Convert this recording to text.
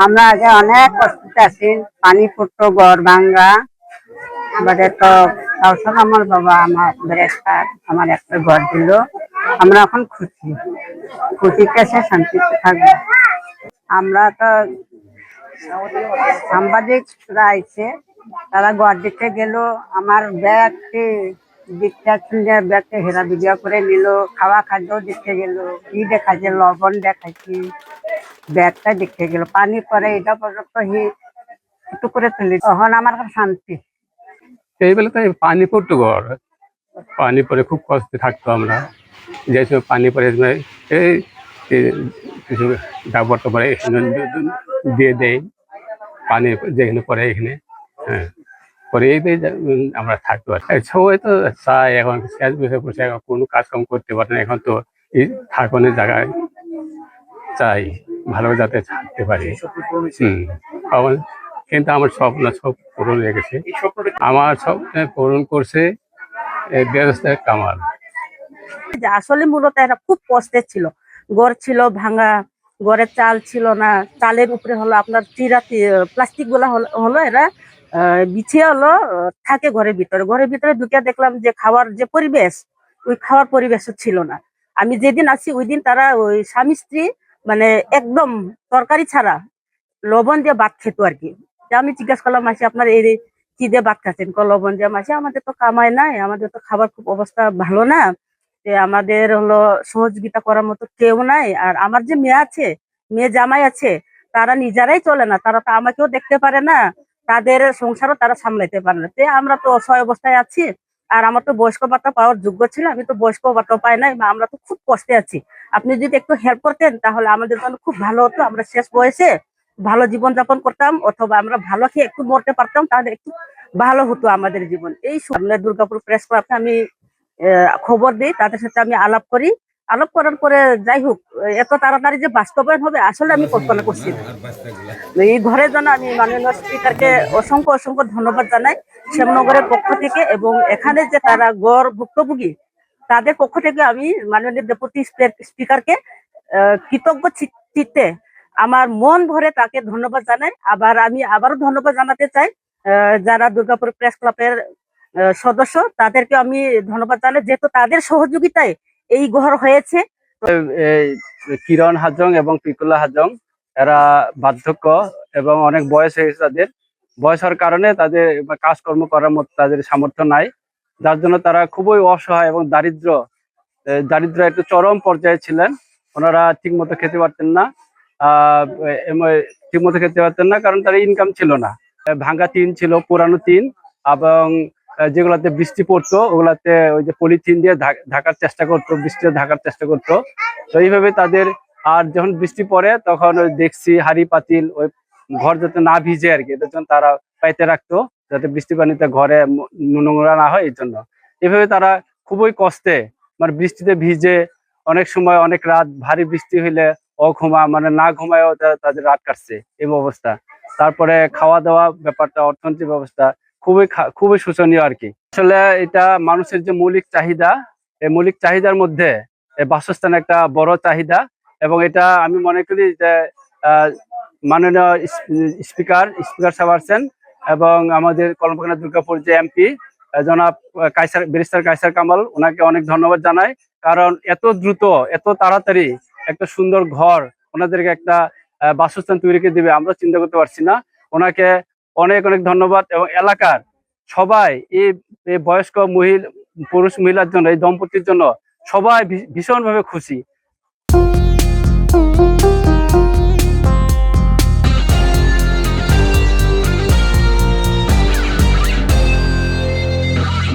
আমরা আগে অনেক কষ্ট আছি, পানি পড়তো, ঘর ভাঙ্গা। এবারে তো আমার বাবা আমার একটা ঘর দিল। আমরা এখন খুশি, খুশিতে সে শান্তিতে থাকবো। আমরা তো সাংবাদিকরা আইছে, তারা ঘর দিতে গেল। আমার ব্যাগটি ব্যাগটা হেরা ভিডিও করে নিল, খাওয়া খাদ্য দেখতে গেল, কি দেখাচ্ছে, লবণ দেখাচ্ছি, ব্যাগটা দেখতে গেল, পানি পরে এটা পর্যন্ত একটু করে তুলি। তখন আমার শান্তি। এই বেলা তো পানি পড়তো, ঘর পানি পরে খুব কষ্টে থাকতো আমরা। যে সময় পানি পরে এই কিছু ডাবর টাবর দিয়ে দেয়, পানি যেখানে পরে এখানে, হ্যাঁ, পরে এই আমরা থাকতে পারি। সবাই তো চাই এখন শেষ বসে বসে এখন কোনো কাজকাম করতে পারে না, এখন তো এই থাকানোর জায়গায় চাই ভালো যাতে থাকতে পারি। কিন্তু আমার স্বপ্ন সব পূরণ হয়ে গেছে। আমার স্বপ্ন পূরণ করছে বেরেস্তার কামাল। আসলে মূলত এরা খুব কষ্টের ছিল। ঘর ছিল ভাঙা, ঘরের চাল ছিল না, চালের উপরে হলো আপনার প্লাস্টিক গুলা হলো এরা বিছিয়ে হলো থাকে ঘরের ভিতরে ঢুকে দেখলাম যে খাওয়ার যে পরিবেশ, ওই খাওয়ার পরিবেশও ছিল না। আমি যেদিন আসি ওই দিন তারা ওই স্বামী স্ত্রী মানে একদম তরকারি ছাড়া লবণ দিয়ে ভাত খেত আর কি। আমি জিজ্ঞাসা করলাম, মাসি আপনার এই কি দিয়ে ভাত খাচ্ছেন? লবণ দিয়ে। মাসি আমাদের তো কামাই নাই, আমাদের তো খাবার খুব অবস্থা ভালো না, আমাদের হলো সহযোগিতা করার মতো কেউ নাই। আর আমার যে মেয়ে আছে, মেয়ে জামাই আছে, তারা নিজেরাই চলে না, তারা তো আমাকেও দেখতে পারে না, তাদের সংসারও তারা সামলাইতে পারে না। আমরা তো অসহায় অবস্থায় আছি। আর আমার তো বয়স্ক ভাতা পাওয়ার যোগ্য ছিল, আমি তো বয়স্ক ভাতা পাই নাই, আমরা তো খুব কষ্টে আছি। আপনি যদি একটু হেল্প করতেন তাহলে আমাদের জন্য খুব ভালো হতো। আমরা শেষ বয়সে ভালো জীবন যাপন করতাম, অথবা আমরা ভালো খেয়ে একটু মরতে পারতাম, তাহলে একটু ভালো হতো আমাদের জীবন। এই সামনে দুর্গাপুর প্রেস ক্লাবে আমি খবর দিই, তাদের সাথে আমি আলাপ করি। আলাপ করার পরে যাই হোক, এত তাড়াতাড়ি যে বাস্তবায়ন হবে আসলে আমি কল্পনা করছি না। এই ঘরের জন্য আমি মাননীয় স্পিকারকে অসংখ্য অসংখ্য ধন্যবাদ জানাই শ্যামনগরের পক্ষ থেকে, এবং এখানে যে তারা গড় ভুক্তভোগী তাদের পক্ষ থেকে আমি মাননীয় ডেপুটি স্পিকারকে কৃতজ্ঞ চিত্তে আমার মন ভরে তাকে ধন্যবাদ জানাই। আমি আবারও ধন্যবাদ জানাতে চাই যারা দুর্গাপুর প্রেস ক্লাবের সদস্য, তাদেরকে আমি ধন্যবাদ জানাই, যেহেতু তাদের সহযোগিতায় এই ঘর হয়েছে। কিরণ হাজং এবং পিকুলা হাজং এরা বার্ধক্য এবং অনেক বয়স হয়ে গেছে, তাদের বয়স হওয়ার কারণে তাদের কাজকর্ম করার মতো তাদের সামর্থ্য নাই, যার জন্য তারা খুবই অসহায় এবং দারিদ্র একটু চরম পর্যায়ে ছিলেন। ওনারা ঠিক মতো খেতে পারতেন না, কারণ তার ইনকাম ছিল না। ভাঙ্গা টিন ছিল, পুরানো টিন, এবং যেগুলাতে বৃষ্টি পড়তো ওগুলাতে ওই যে পলিথিন দিয়ে ঢাকার চেষ্টা করতো, বৃষ্টিতে ঢাকার চেষ্টা করতো। তো এইভাবে তাদের, আর যখন বৃষ্টি পড়ে তখন ওই দেখছি হাড়ি পাতিল ওই ঘর যাতে না ভিজে আর কি, এটার জন্য তারা পাইতে রাখতো, যাতে বৃষ্টি পানিতে ঘরে নোংরা না হয় এই জন্য। এভাবে তারা খুবই কষ্টে, মানে বৃষ্টিতে ভিজে, অনেক সময় অনেক রাত ভারী বৃষ্টি হইলে মানে না ঘুমায়ও তাদের রাত কাটছে এই অবস্থা। তারপরে খাওয়া দাওয়া ব্যাপারটা, অর্থনৈতিক ব্যবস্থা খুবই শোচনীয় আর কি। আসলে এটা মানুষের যে মৌলিক চাহিদা, এই মৌলিক চাহিদার মধ্যে বাসস্থান একটা বড় চাহিদা, এবং এটা আমি মনে করি যে মাননীয় স্পিকার সাহেব আছেন, এবং আমাদের কলমকানা দুর্গাপুর যে এমপি জনাব ব্যারিস্টার কায়সার কামাল, ওনাকে অনেক ধন্যবাদ জানাই। কারণ এত দ্রুত, এত তাড়াতাড়ি একটা সুন্দর ঘর ওনাদেরকে একটা বাসস্থান তৈরি করে দিবে আমরা চিন্তা করতে পারছি না। ওনাকে অনেক অনেক ধন্যবাদ। এবং এলাকার সবাই এই বয়স্ক পুরুষ মহিলার জন্য, এই দম্পতির জন্য সবাই ভীষণভাবে খুশি।